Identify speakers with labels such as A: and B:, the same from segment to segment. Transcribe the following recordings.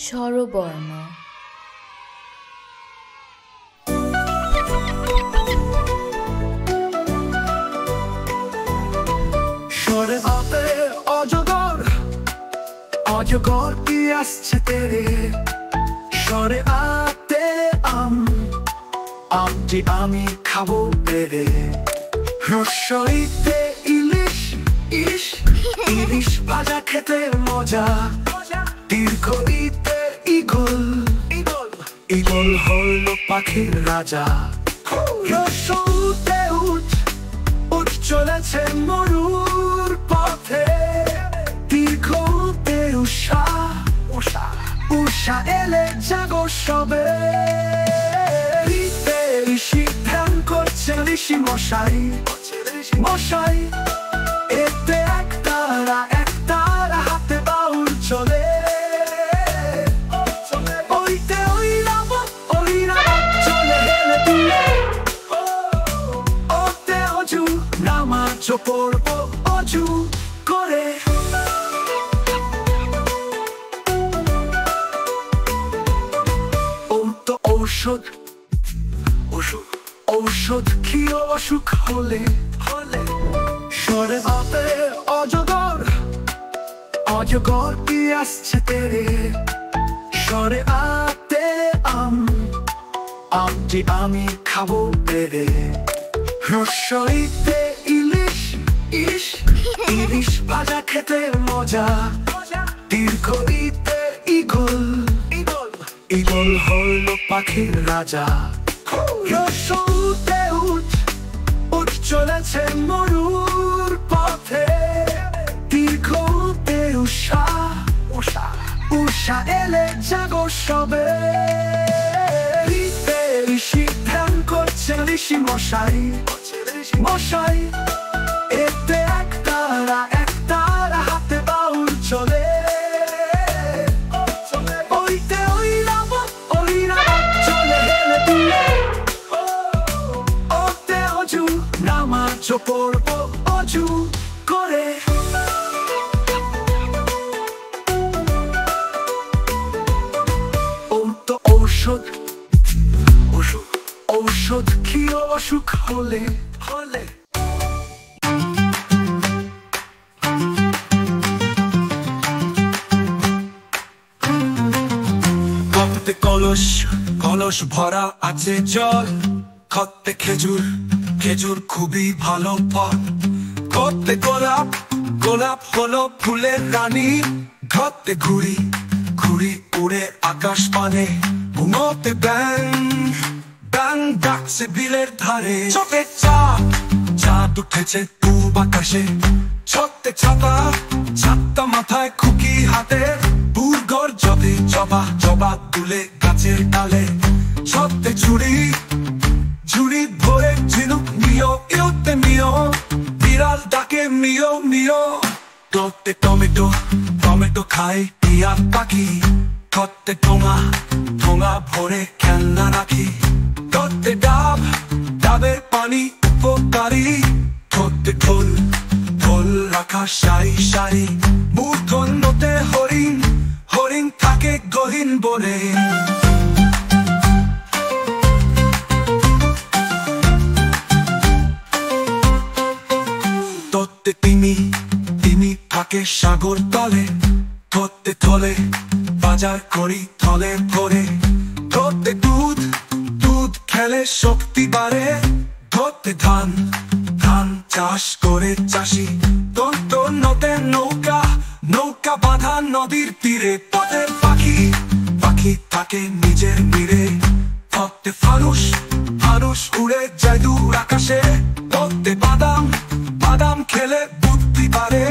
A: স্বরবর্ণ।
B: স্বরে আতে অজগর, অজগর কি আসছে তেরে। স্বরে আতে আমটি আমি খাবো পেরে। রসইতে ইলিশ, ইলিশ ভাজা খেতে মজা। দীর্ঘইতে ঈগল, ঈগল হলো পাখির রাজা। রসউতে উঠ চলেছে মরুর পথে। দীর্ঘতে উষা এলে জাগো সবে। ঋষি ধ্যান করছে ঋষি মশাই, এতে একতারা হাতে বাউল চলে। ওইতে ঐরাবত চলে হেলে দুলে। ওতে অজু নামাজ পড়বো অজু করে। ও তো ঔষধ কি অসুখ হলে। স্বরে আতে অজগর, অজগর কি আসছে তেরে। স্বরে আতে আমটি আমি খাবো পেরে। রসইতে ইলিশ, ইলিশ ভাজা খেতে মজা। দীর্ঘইতে ঈগল, ঈগল হলো পাখির রাজা। রসউতে উঠ চলেছে মরুর পথে। দীর্ঘতে উষা এলে জাগো সবে। ঋষি ধ্যান করছে ঋষি মশাই, এতে একতারা হাতে বাউল চলে। ওইতে ঐরাবত চলে হেলে দুলে। ওতে অজু নামাজ পড়বো অজু করে। ও তো ঔষধ কি অসুখ হলে। কতে কলস ভরা আছে জল। কতে খেজুর খুবই ভালো ফল। কতে গোলাপ হলো ফুলের রানী। ঘতে ঘুড়ি উড়ে আকাশ পানে। ঘুমোতে ব্যাং ডাকছে বিলের ধারে। চোখে চাঁদ উঠেছে পূব আকাশে। ছতে ছাতা মাথায় খুকি হাতে। বুড়গর জবা তুলে গাছের ডালে। ছতে ঝুড়ি ভরে ঝিনুক মিও। বিড়াল ডাকে মিও। কতে টমেটো খায় টিয়া পাখি। কতে ঠোঙা ভরে খেলনা রাখি। কতে ডাবের পানি উপকারী। কতে ঢোল রাখা সারি। মূর্ধন্যতে হরিণ থাকে গহীন বনে। তত্তে তিমি থাকে সাগর তলে। ধরতে থলে বাজার করি থলে ভরে। ধরতে দুধ খেলে শক্তি বাড়ে। ধরতে ধান চাষ করে চাষি। নদে নৌকা বাঁধা নদীর তীরে। পথের পাখি থাকে নিজের তীরে। ধরতে ফানুস উড়ে যায় দূর আকাশে। ধরতে বাদাম খেলে বুদ্ধি বাড়ে।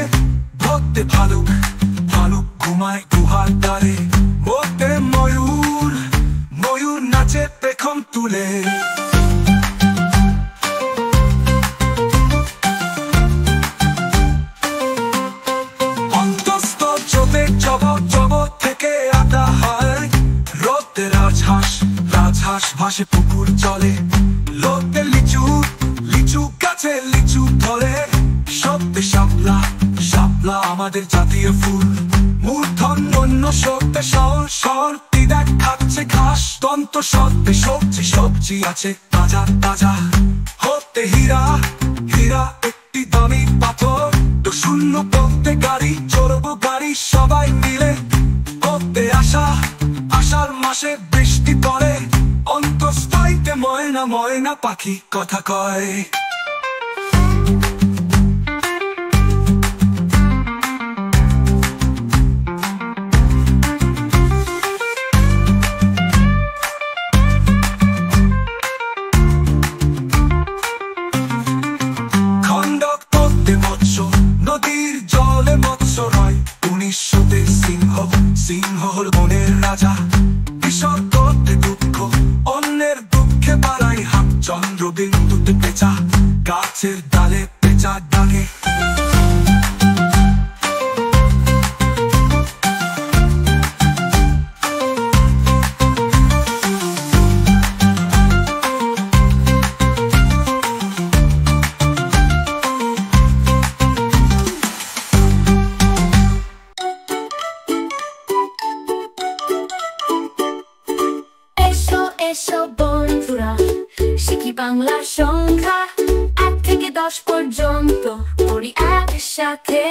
B: ধরতে ভালুক ঘুমায় গুহার দ্বারে। ওতে ময়ূর নাচে পেখম তুলে। অন্তস্থ জগৎ থেকে আদা হয়। রোদে রাজহাঁস ভাসে পুকুর চলে। লোতে লিচু গাছে লিচু ধরে। শব্দে শাপলা আমাদের জাতীয় ফুল। মূর্ধন্য সত্যে সরতি দেখ খাচ্ছে ঘাস দন্ত সত্যে সবজি আছে তাজা তাজা হতে হীরা হীরা একটি দামি পাথর তো শূন্য পথে গাড়ি চড়বো গাড়ি সবাই মিলে হতে আষাঢ় মাসে বৃষ্টি পড়ে অন্তঃস্থলিতে ময়না ময়না পাখি কথা কয় নদীর জলে মৎস্য রয় 1900-তে সিংহ হল বনের রাজা কিশোর করতে দুঃখ অন্যের দুঃখে বাড়াই হাত চন্দ্রবিন্দুতে পেঁচা গাছের ডালে পেঁচা ডাকে
A: এসো বন্ধুরা শিখি বাংলা সংখ্যা 1 থেকে 10 পর্যন্ত পড়ি একসাথে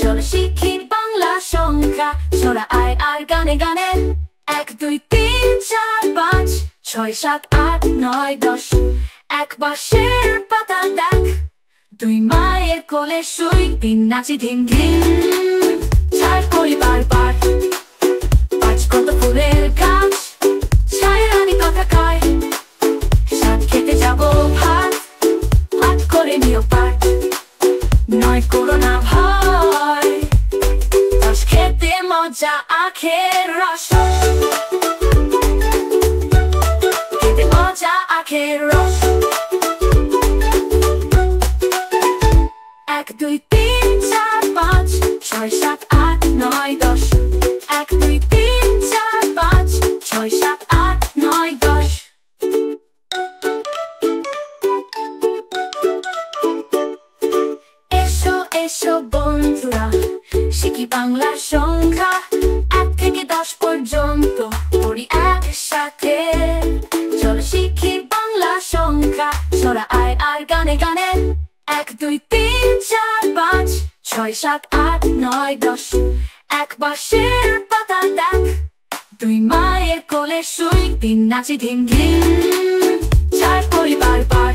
A: চলো শিখি বাংলা সংখ্যা ছড়া আয় আর গানে গানে 1 2 3 4 5 6 7 8 9 10 এক বাঁশের পাতা দেখ 2 মায়ের কোলে শুই 3 নাচি ধিম ধিম 4 করি বারবার 5 কত ফুলের গাছ ছায়ারানী কথা কয় 7 খেতে যাবো ভাত করে নিও পাট 9 করো না ভয় 10 খেতে মজা আখের রস খেতে মজা আখের রস 1 2 3 4 5 6 7 8 9 10 1 2 3 4 5 6 7 8 9 10 এসো বন্ধুরা শিখি বাংলা সংখ্যা 1 থেকে 10 পর্যন্ত পড়ি একসাথে চলো শিখি বাংলা সংখ্যা ছড়া আয় আর গানে গানে 1 2 3 4 5 6 7 8 9 10 এক বাঁশের পাতা দেখ 2 মায়ের কোলে শুই 3 নাচি ধিম ধিম 4 করি বারবার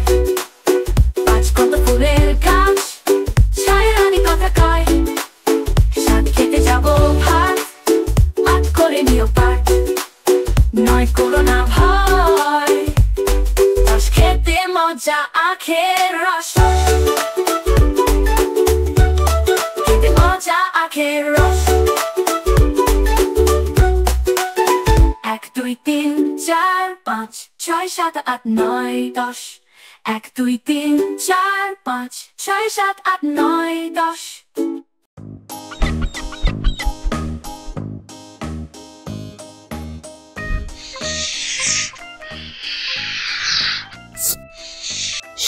A: 5 কত ফুলের গাছ ছায়ারানী কথা কয় 7 খেতে যাবো ভাত করে নিও পাট 9 করো না ভয় 10 খেতে মজা আখের রস খেতে মজা আখের রস 1 2 3 4 5 6 7 8 9 10 1 2 3 4 5 6 7 8 9 10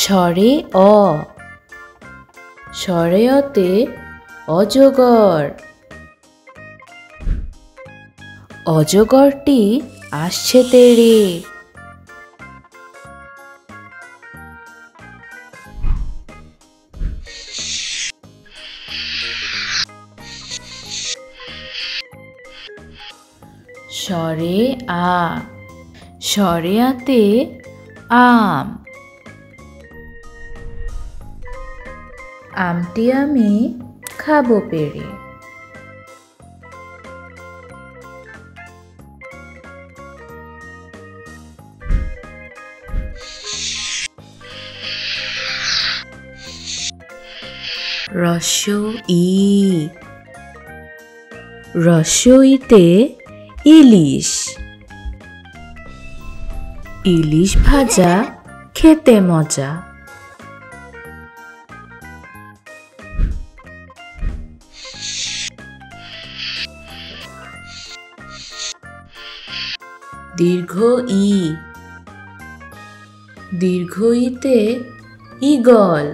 C: স্বরে অ স্বরে অতে অজগর অজগরটি আসছে তেড়ে স্বরে আ স্বরে আতে আম আমটি আমি খাবো পেড়ে রস্য ই রস্য ইতে ইলিশ ইলিশ ভাজা খেতে মজা দীর্ঘ ই দীর্ঘ ইতে ঈগল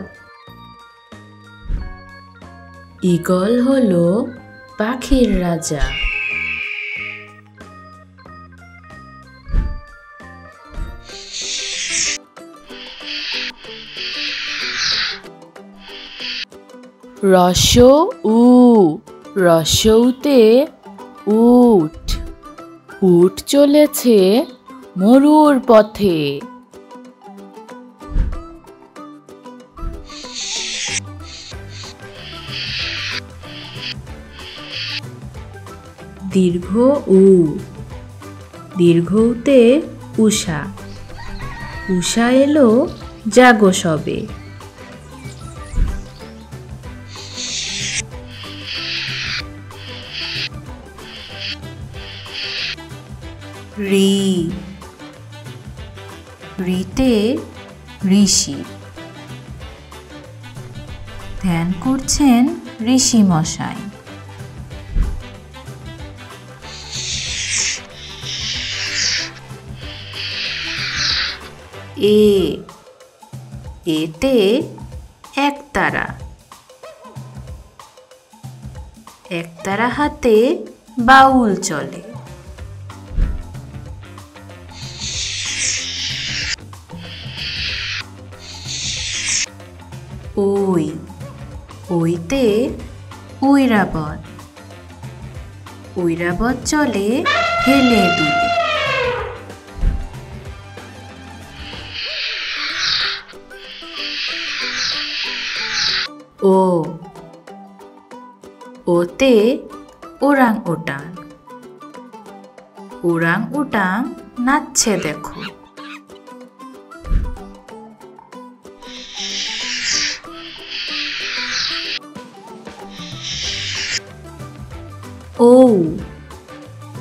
C: ঈগল হলো পাখির রাজা। রস্য উ, রস্যউতে উট। উট চলেছে মরুর পথে। দীর্ঘ উ, দীর্ঘউতে উষা। উষা এলো জাগো সবে। ঋ, ঋতে ঋষি। ধ্যান করছেন ঋষি মশাই। এ, এতে একতারা। একতারা হাতে বাউল চলে। ওই, ওইতে ঐরাবত। ঐরাবত চলে হেলে দুলে। ও, ওতে ওরাং ওটাং। ওরাং ওটাং নাচছে দেখো। ঔ,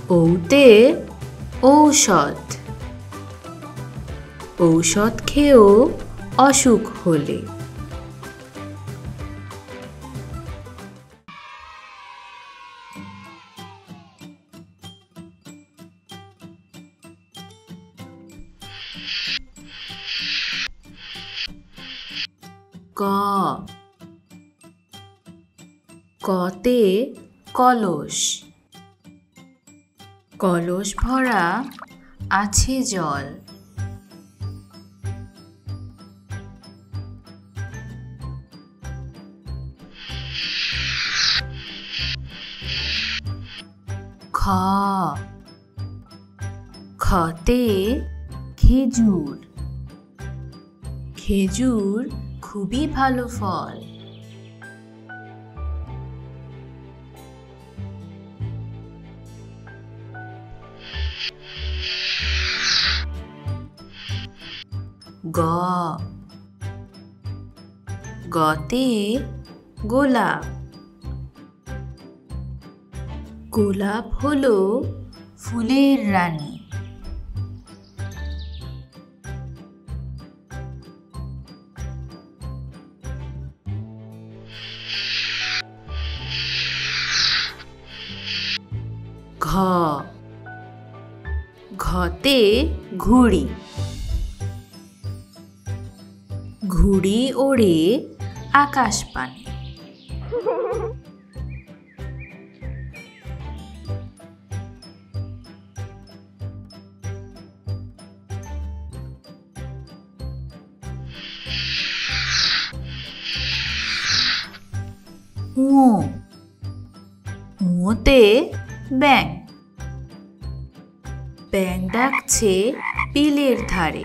C: ঔতে ঔষধ। ঔষধ খেয়েও অসুখ হলে। ক, কতে কলস। কলস ভরা আছে জল। খ, খতে খেজুর। খেজুর খুবই ভালো ফল। গ, গতে গোলাপ। গোলাপ হলো ফুলের রানী। ঘ, ঘতে ঘুড়ি। ঘুড়ি ওড়ে আকাশ পানে। ও, ওতে ব্যাঙ। ব্যাঙ ডাকছে বিলের ধারে।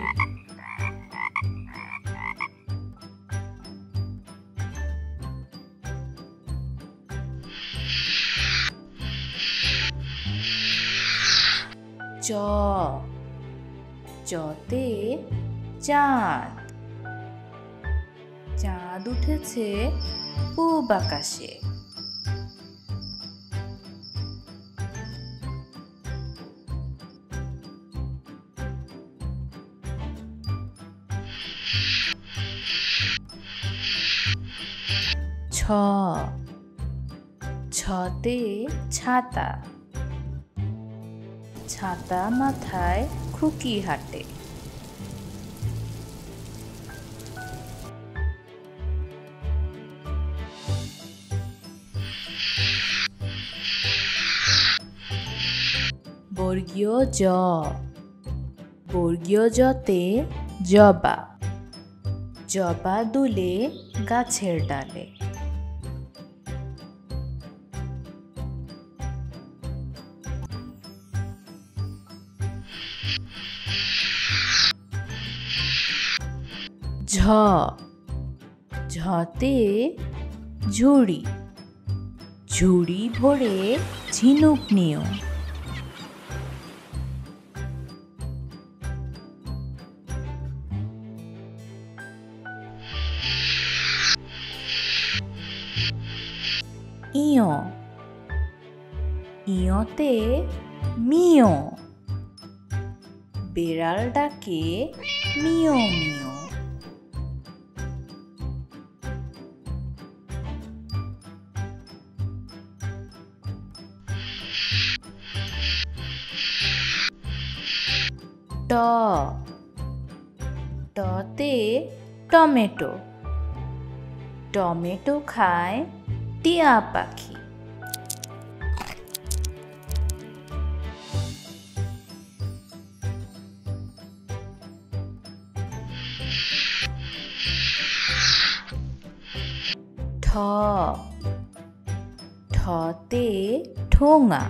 C: চ, চতে চাঁদ। চাঁদ উঠেছে পূব আকাশে। ছ, ছতে ছাতা। ছাতা মাথায় খুকি হাঁটে। বর্গীয় জ, বর্গীয় জতে জবা, জবা দুলে গাছের ডালে। ঝ, ঝতে ঝুড়ি, ঝুড়ি ভরে ঝিনুক নিও। ইয়, ইয়তে মিয়, বেড়াল ডাকে মিয় মিয়। ট, টতে টমেটো, টমেটো খায় টিয়া পাখি। ঠ, ঠতে ঠোঙা,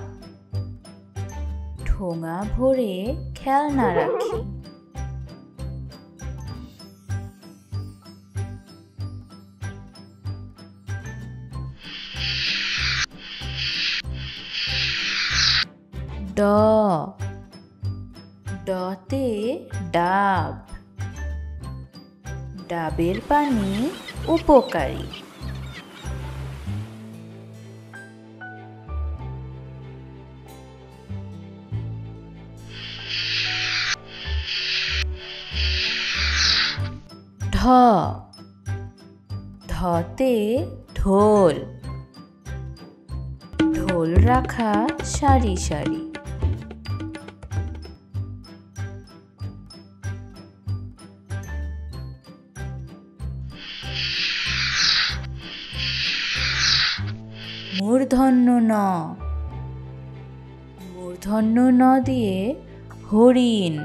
C: ঠোঙা ভরে খেলনা রাখি। ড, ডতে ডাব, ডাবের পানি উপকারী। ঢ, ঢতে ঢোল, ঢোল রাখা সারি সারি। মূর্ধন্য ন, মূর্ধন্য ন দিয়ে হরিণ,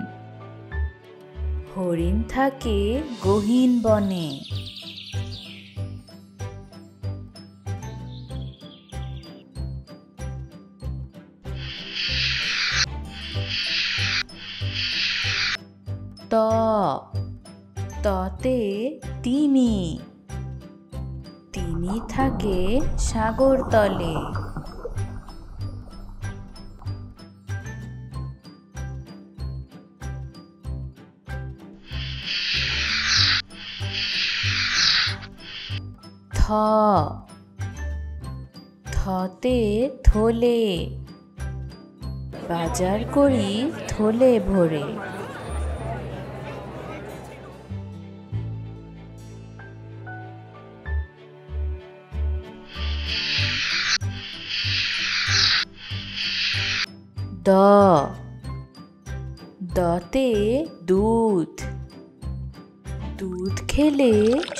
C: হরিণ থাকে গহীন বনে। ত, ততে তিমি, তিমি থাকে সাগর তলে। থ, থতে থলে, বাজার করি থলে ভরে। দ, দতে দুধ, দুধ খেলে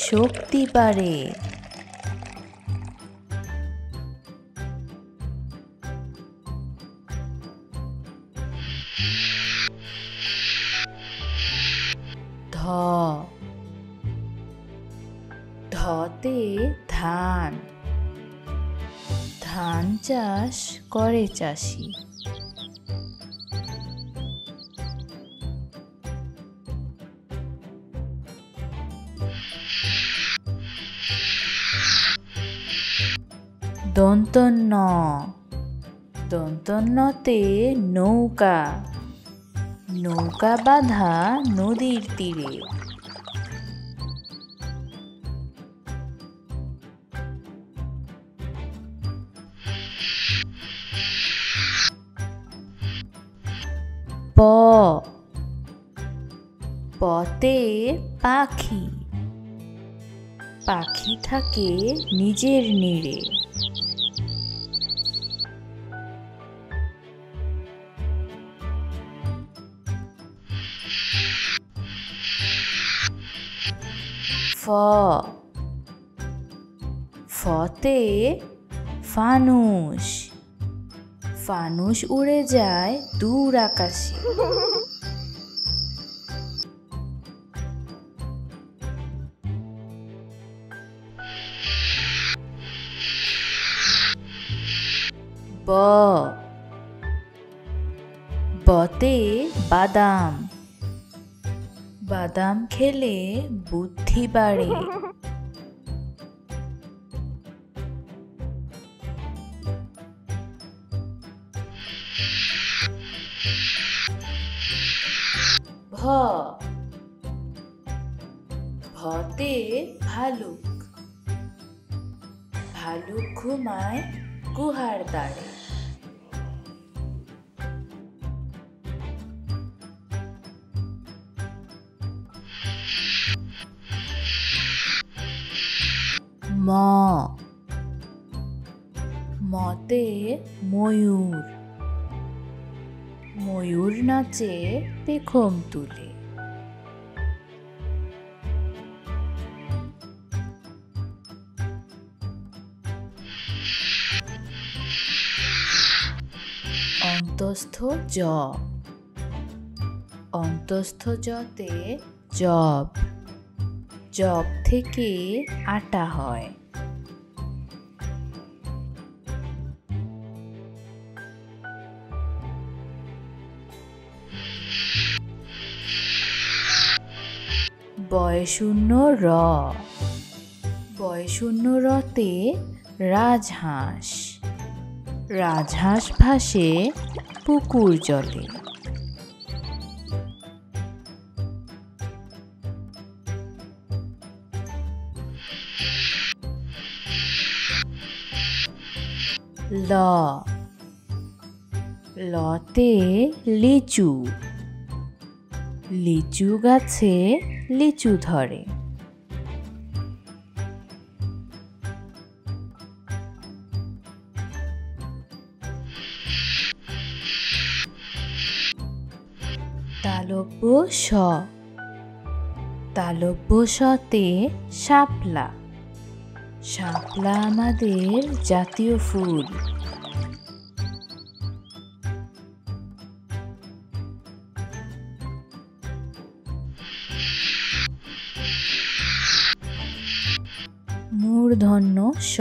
C: শক্তি বাড়ে। ধ, ধতে ধান, ধান চাষ করে চাষি। দন্তন্য, দন্তন্যতে নৌকা, নৌকা বাঁধা নদীর তীরে। প, পতে পাখি, পাখি থাকে নিজের নিড়ে। ফ, ফতে ফানুস, ফানুস উড়ে যায় দূর আকাশে। ব, বতে বাদাম। বাদাম খেলে বুদ্ধি বাড়ে। ভ, ভতে ভালুক। ভালুক ঘুমায় গুহার দ্বারে। ম, মতে ময়ূর। ময়ূর নাচে পেখম তুলে। অন্তস্থ জ, অন্তস্থ জতে জব। জব থেকে আটা হয়। বয়শূন্য র, বয়শূন্য রতে রাজহাঁস। রাজহাঁস ভাসে পুকুর জলে। ল, লতে লিচু। লিচু গাছে লিচু ধরে। তালব্য স, তালব্য সতে শাপলা। শাপলা আমাদের জাতীয় ফুল। মূর্ধন্য স,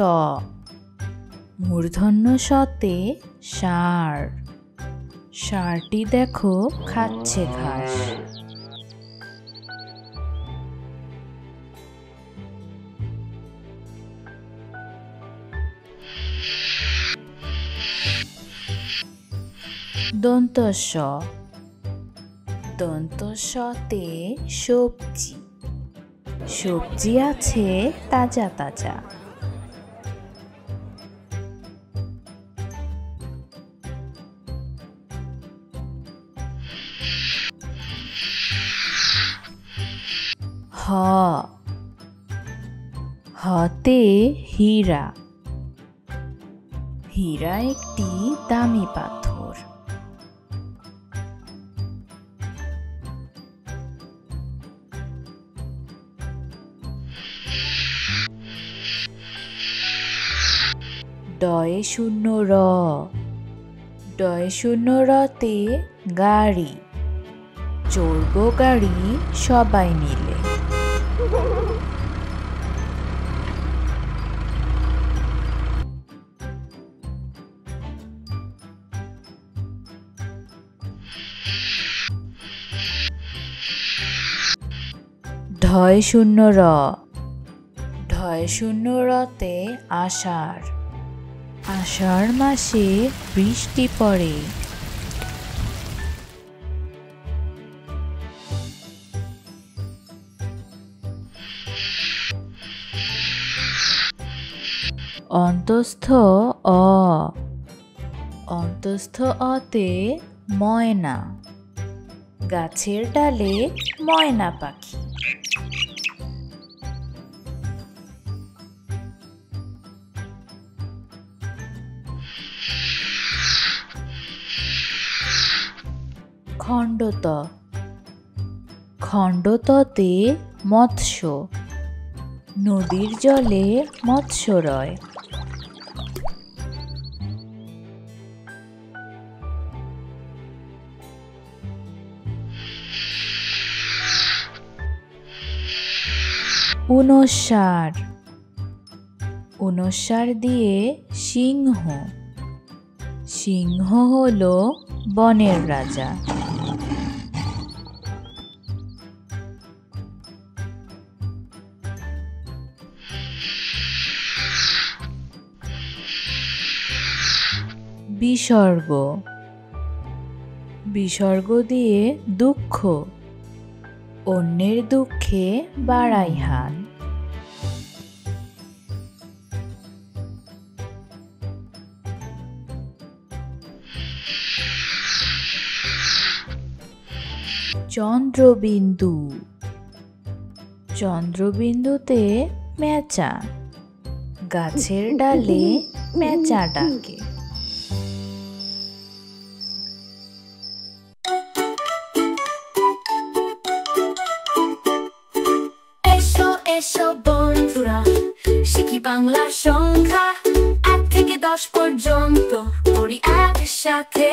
C: মূর্ধন্য সতে ষাঁড়। ষাঁড়টি দেখো খাচ্ছে ঘাস। দন্ত স, দন্ত সতে সবজি। সবজি আছে তাজা তাজা। হ, হতে হীরা। হীরা একটি দামি পাথর। ডয়ে শূন্য র, ডয়ে শূন্য রতে গাড়ি। চড়ব গাড়ি সবাই মিলে। ঢয় শূন্য র, ঢয় শূন্য রতে আষাঢ়। আষাঢ় মাসে বৃষ্টি পড়ে। অন্তস্থ অ, অন্তস্থ অতে ময়না। গাছের ডালে ময়না পাখি। খণ্ডত, খণ্ডততে মৎস্য। নদীর জলে মৎস্য রয়। ঊনষাট, ঊনষাট দিয়ে সিংহ, সিংহ হলো বনের রাজা। বিসর্গ, বিসর্গ দিয়ে দুঃখ, অন্যের দুঃখে বাড়াই হাত। চন্দ্রবিন্দু, চন্দ্রবিন্দুতে মেচা, গাছের ডালে মেচা ডাকে।
A: এসো এসো বন্ধুরা, শিখি বাংলা সংখ্যা 1 থেকে 10 পর্যন্ত পড়ি একসাথে।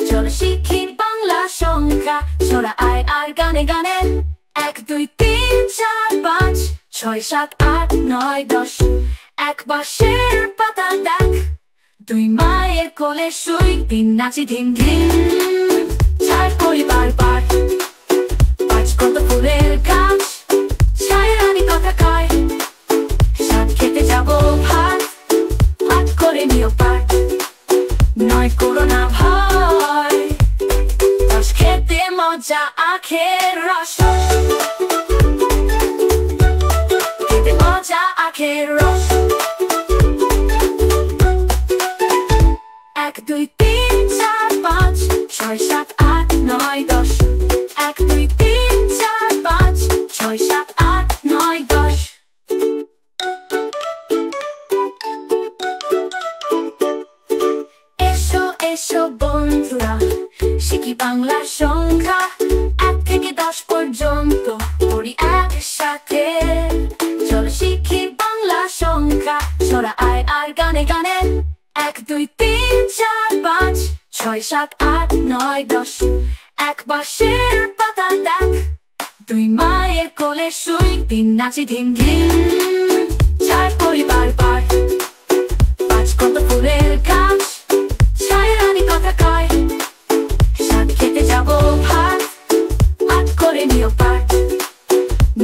A: চলো শিখি বাংলা সংখ্যা, ছড়া আয় আর গানে গানে। 1 2 3 4 5 6 7 8 9 10। এক বাঁশের পাতা দেখ, 2 মায়ের কোলে শুই, 3 নাচি ধিম ধিম, 4 পরিবার পাঠ, 5 কত ফুলের গাছ, 6 রানী কথা কয়, 7 খেতে যাবো ভাত, 8 করে নিও পাঠ, 9 করো না ভয়, 10 খেতে মজা আখের রস, খেতে মজা আখের রস। 1 2 3 4 5 6 7 8 9 10। 1 2 3 4 5 6 7 8 9 10। এসো এসো বন্ধুরা, শিখি বাংলা সংখ্যা 1 থেকে 10 পর্যন্ত পড়ি একসাথে। চলো শিখি বাংলা সংখ্যা, ছড়া আয় আর গানে গানে। 1 2 3 4 5 6 7 8 9 10। এক বাঁশের পাতা দেখ, 2 মায়ের কোলে শুই, 3 নাচি ধিম ধিম, 4 পরিবার পাঠ, 5 কত ফুলের গাছ, 6 রানী কথা কয়, 7 খেতে যাবো ভাত, 8 করে নিও পাঠ,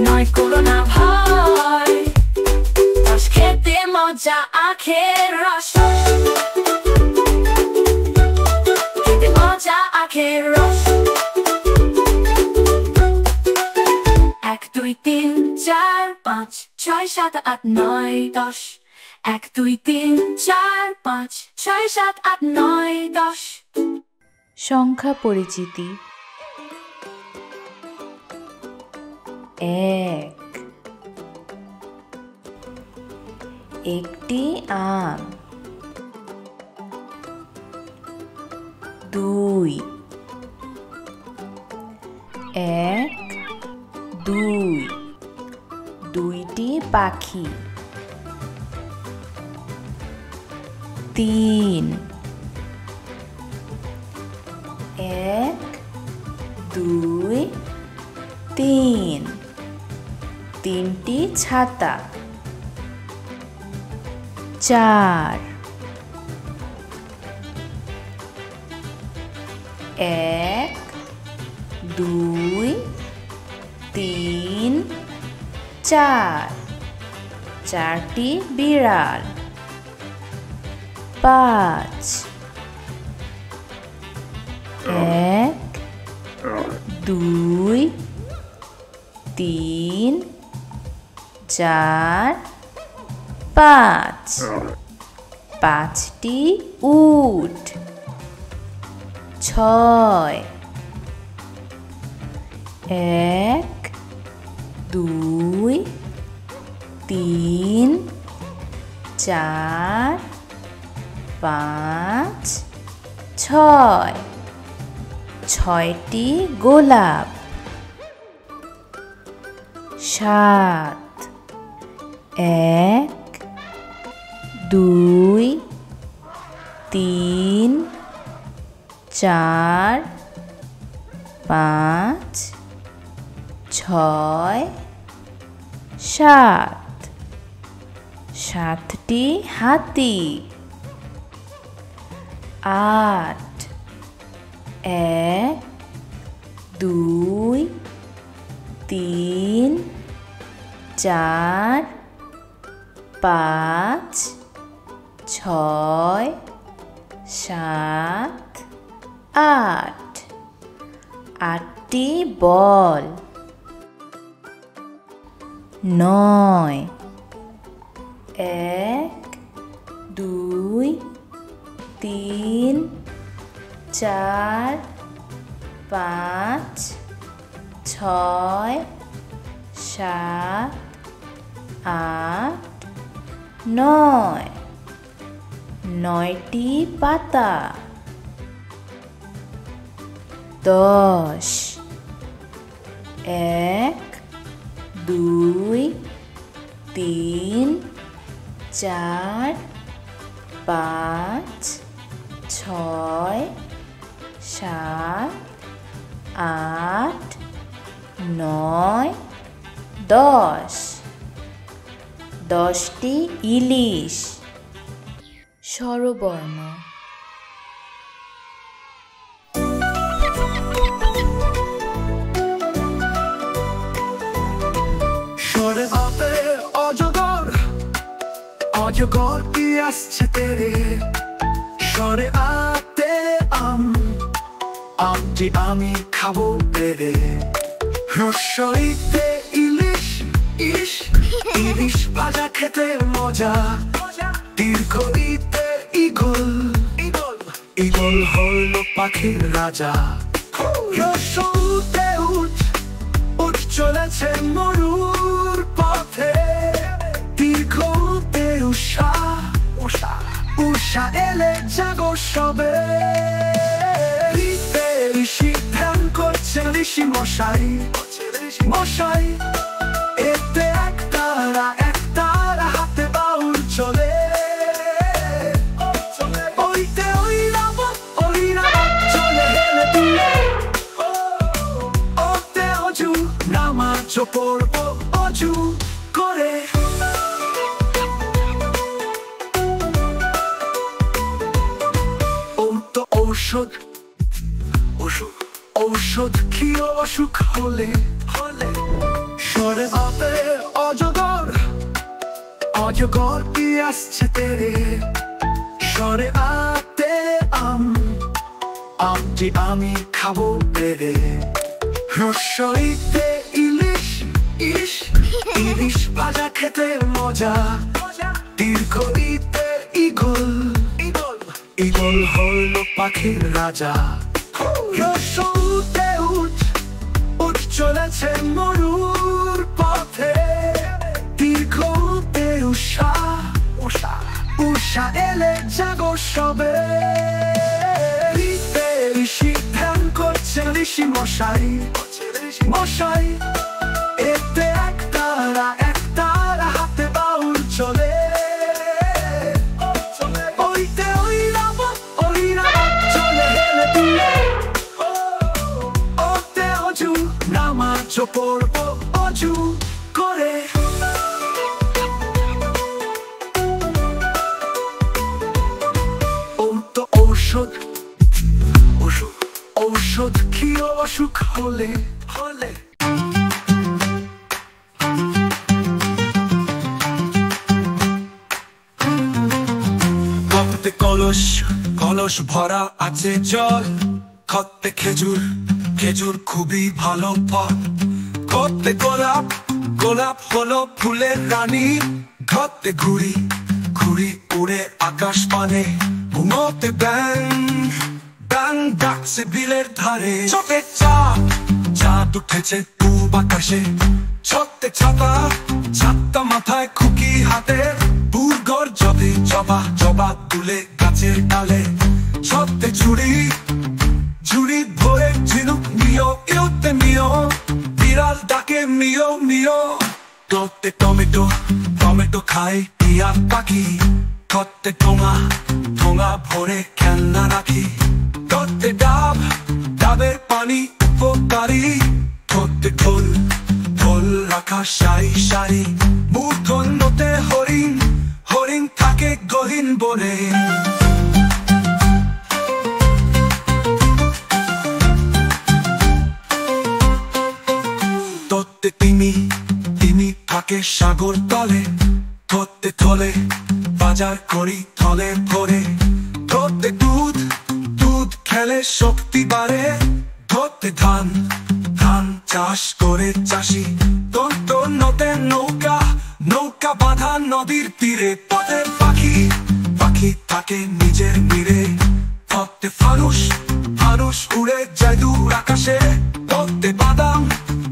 A: 9 করো না ভয়, 10 খেতে মজা আখের রস, খেতে মজা আখের রস। 1 2 3 4 5 6 7 8 9 10। 1 2 3 4 5 6 7 8 9 10।
C: সংখ্যা পরিচিতি। 1, একটি আম। 2, 1 2, দুইটি পাখি। 3, 1 2 3, তিনটি ছাতা। 4, 1 2 3 4, চারটি বিড়াল। 5, 1 2 3 4 5, পাঁচটি উট। 6, 1 2 3 4 5 6, ছয়টি গোলাপ। 7, 1 2 3 4 5 6 সাত, সাতটি হাতি। আট, এক, দুই, তিন, চার, পাঁচ, ছয়, সাত, আট। আটটি বল। নয়, এক, দুই, তিন, চার, পাঁচ, ছয়, সাত, আট, নয়। নয়টি পাতা। দশ, এক, দুই, তিন, চার, পাঁচ, ছয়, সাত, আট, নয়, দশ। দশটি ইলিশ। স্বরবর্ণ।
B: সরে আপে অজগর, অজগর কি আসছে তেরে। সরে আতে আমটি আমি খাবো পেরে। রসইতে ইলিশ, ইলিশ, ইলিশ ভাজা খেতে মজা। দীর্ঘইতে ঈগল, ঈগল, ঈগল হল পাখির রাজা। রসউতে উঠ, উঠ চলেছে মরুর পথে। দীর্ঘতে উষা, উষা, উষা এলে জাগো সবে। ঋষি ধ্যান করছে ঋষি মশাই, মশাই। এতে একতারা, একতারা হাতে বাউল চলে। ওইতে ঐরাবত, ঐরাবত চলে হেলে দুলে। ওতে অজু নামাজ পড়বো অজু করে। ওম তো ঔষধ, ওষুধ, ঔষধ খেয়ে অসুখ হলে, হলে। সরে আপে অজগর, অজগর কি আসছে তেরে। সরে আতে আমটি আমি খাবো পেরে। রসইতে ইলিশ, ইলিশ, ইলিশ ভাজা খেতে মজা। দীর্ঘইতে ঈগল, ঈগল, ঈগল হল পাখির রাজা। রসউতে উঠ, উঠ চলেছে মরুর পথে। দীর্ঘতে উষা, উষা, উষা এলে জাগো সবে। ঋষি ধ্যান করছে ঋষি মশাই, মশাই। এতে একতারা, একতারা হাতে বাউল চলে। ওইতে ঐরাবত, ঐরাবত চলে হেলে দুলে। ওতে অজু নামাজ পড়বো অজু করে। ওম তো ঔষধ, ওষুধ, ঔষধ খেয়ে অসুখ হলে, হলে। কতে কলস, কলস ভরা আছে জল। কতে খেজুর, খেজুর খুবই ভালো ফল। কতে গোলাপ, গোলাপ হলো ফুলের রানী। ঘতে ঘুড়ি, ঘুড়ি উড়ে আকাশ পানে। ঘুমোতে ব্যাং, ব্যাং ডাকছে বিলের ধারে। চোখে চাঁদ, চাঁদ উঠেছে পূব আকাশে। ছতে ছাতা, ছাতা মাথায় খুকি হাতে। বুড়গর জবে জবা, জবা তুলে গাছের ডালে। ছতে ঝুড়ি, ঝুড়ি ভরে ঝিনুক নিও, ইউতে নিও। বিড়াল ডাকে মিও, মিও। কতে টমেটো, টমেটো খায় টিয়া পাখি। কতে ঠোঙা, ঠোঙা ভরে খেলনা রাখি। কতে ডাব, ডাবের পানি উপকারী। কতে ঢোল, ঢোল রাখা সারি সারি মূর্ধন্যতে হরিণ, হরিণ থাকে গহীন বনে। তত্ত্বে তিমি, তিমি থাকে সাগর তলে, তত্ত্বে থলে বাজার করি থলে ভরে। তত্ত্বে দুধ, দুধ খেলে শক্তি বাড়ে। তত্ত্বে ধান, ধান চাষ করে চাষি। তত্ত্ব নদে নৌকা, নৌকা বাঁধা নদীর তীরে। পথে পাখি, পাখি থাকে নিজের নীড়ে। তত্ত্বে ফানুস, ফানুস উড়ে যায় দূর আকাশে। তত্ত্বে বাদাম,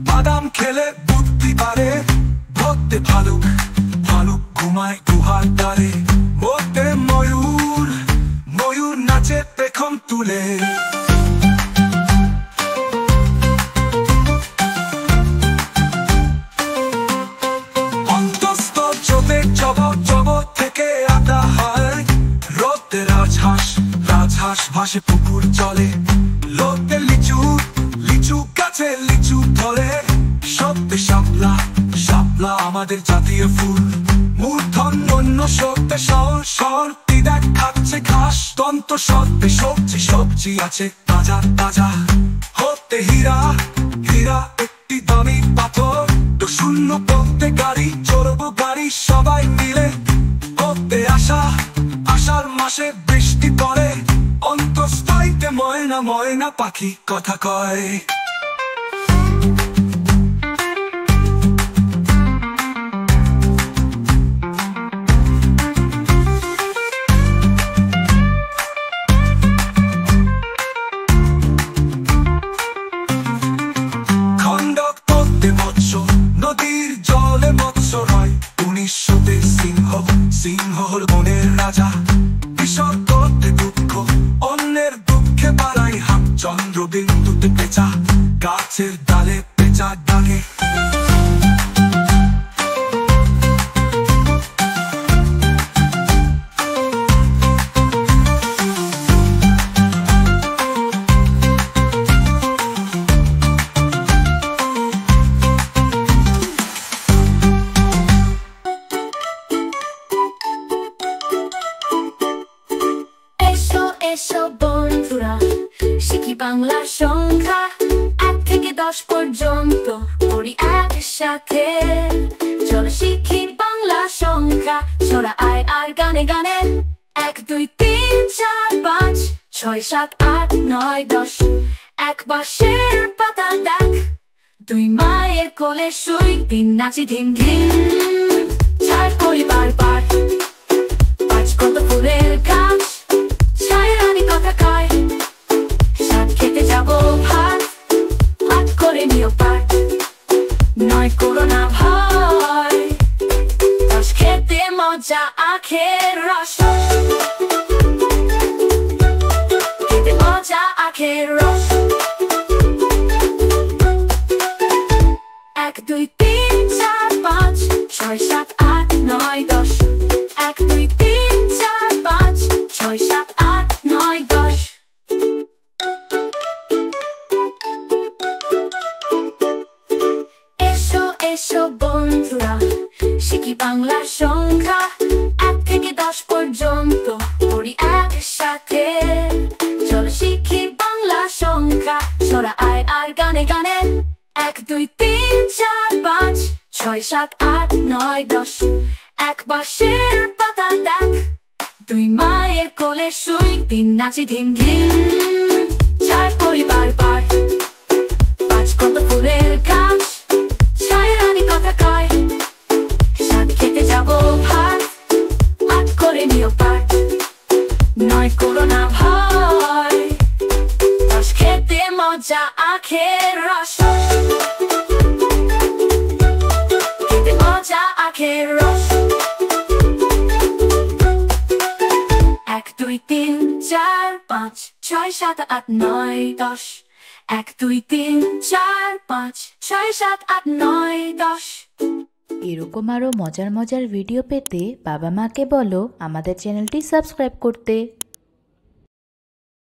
B: বাদাম খেলে বুদ্ধি বাড়ে। তত্ত্বে ভালুক, ভালুক ঘুমায় গুহার দ্বারে। তত্ত্বে ময়ূর, ময়ূর নাচে পেখম তুলে। অন্তস্থ জবে জগৎ, জগৎ থেকে আটা হয়। রোদে রাজহাঁস, রাজহাঁস ভাসে পুকুর জলে। লোতে লিচু, লিচু গাছে লিচু ধরে। সত্যে শাপলা, শাপলা আমাদের জাতীয় ফুল। মূর্ধন্য সত্যে সর, সর তিদাক খাচ্ছে ঘাস। দন্ত সত্যে সবজি, সবজি আছে তাজা তাজা। হতে হীরা, হীরা একটি দামি পাথর। তো শূন্য পথে গাড়ি চড়বো গাড়ি সবাই মিলে। হতে আসা, আষাঢ় মাসে বৃষ্টি পড়ে। অন্তঃস্থইতে ময়না, ময়না পাখি কথা কয়। খণ্ডক তত্ত্বে মৎস্য, নদীর জলে মৎস্য রয়। 1900-তে সিংহ, সিংহ হল বনের রাজা। বিষর তত্ত্বে দুঃখ, অন্যের দুঃখে বাড়াই হাত। চন্দ্রবিন্দুতে পেঁচা, গাছের ডালে পেঁচা ডাকে।
A: এসো বন্ধুরা, শিখি বাংলা সংখ্যা 1 থেকে 10 পর্যন্ত পড়ি একসাথে। চলো শিখি বাংলা সংখ্যা, ছড়া আয় আর গানে গানে। 1 2 3 4 5 6 7 8 9 10। এক বাঁশের পাতা দেখ, 2 মায়ের কোলে শুই। 3 নাচি ধিম ধিম, 4 করি বারবার। 5 কত ফুলের গাছ, 6 রানী কথা কয়। 7 খেতে যাবো ভাত, 8 করে নিও পাঠ। 9 করো না ভয়, 10 খেতে মজা আখের রস। খেতে মজা আখের রস। 1 2 3 4 5 6 7 8 9 10। 1 2 3 4 5 6 7 8 9 10। এসো এসো বন্ধুরা, শিখি বাংলা সংখ্যা 1 থেকে 10 পর্যন্ত পড়ি একসাথে। চলো শিখি বাংলা সংখ্যা, ছড়া আয় আর গানে গানে। 1 2 3 4 5 6 7 8 9 10। এক বাঁশের পাতা দেখ, 2 মায়ের কোলে শুই। 3 নাচি ধিম ধিম, 4 করি বারবার। 5 কত ফুলের গাছ, 6 রানী কথা কয়। 7 খেতে যাবো ভাত, 8 করে নিও পাঠ। 9 করো না ভয়, 10 খেতে মজা আখের রস। খেতে মজা আখের রস। 1 2 3 4 5 6 7 8 9 10। 1 2 3 4 5 6 7 8 9 10।
C: এরকম আরও মজার মজার ভিডিও পেতে বাবা মাকে বলো আমাদের চ্যানেলটি সাবস্ক্রাইব করতে।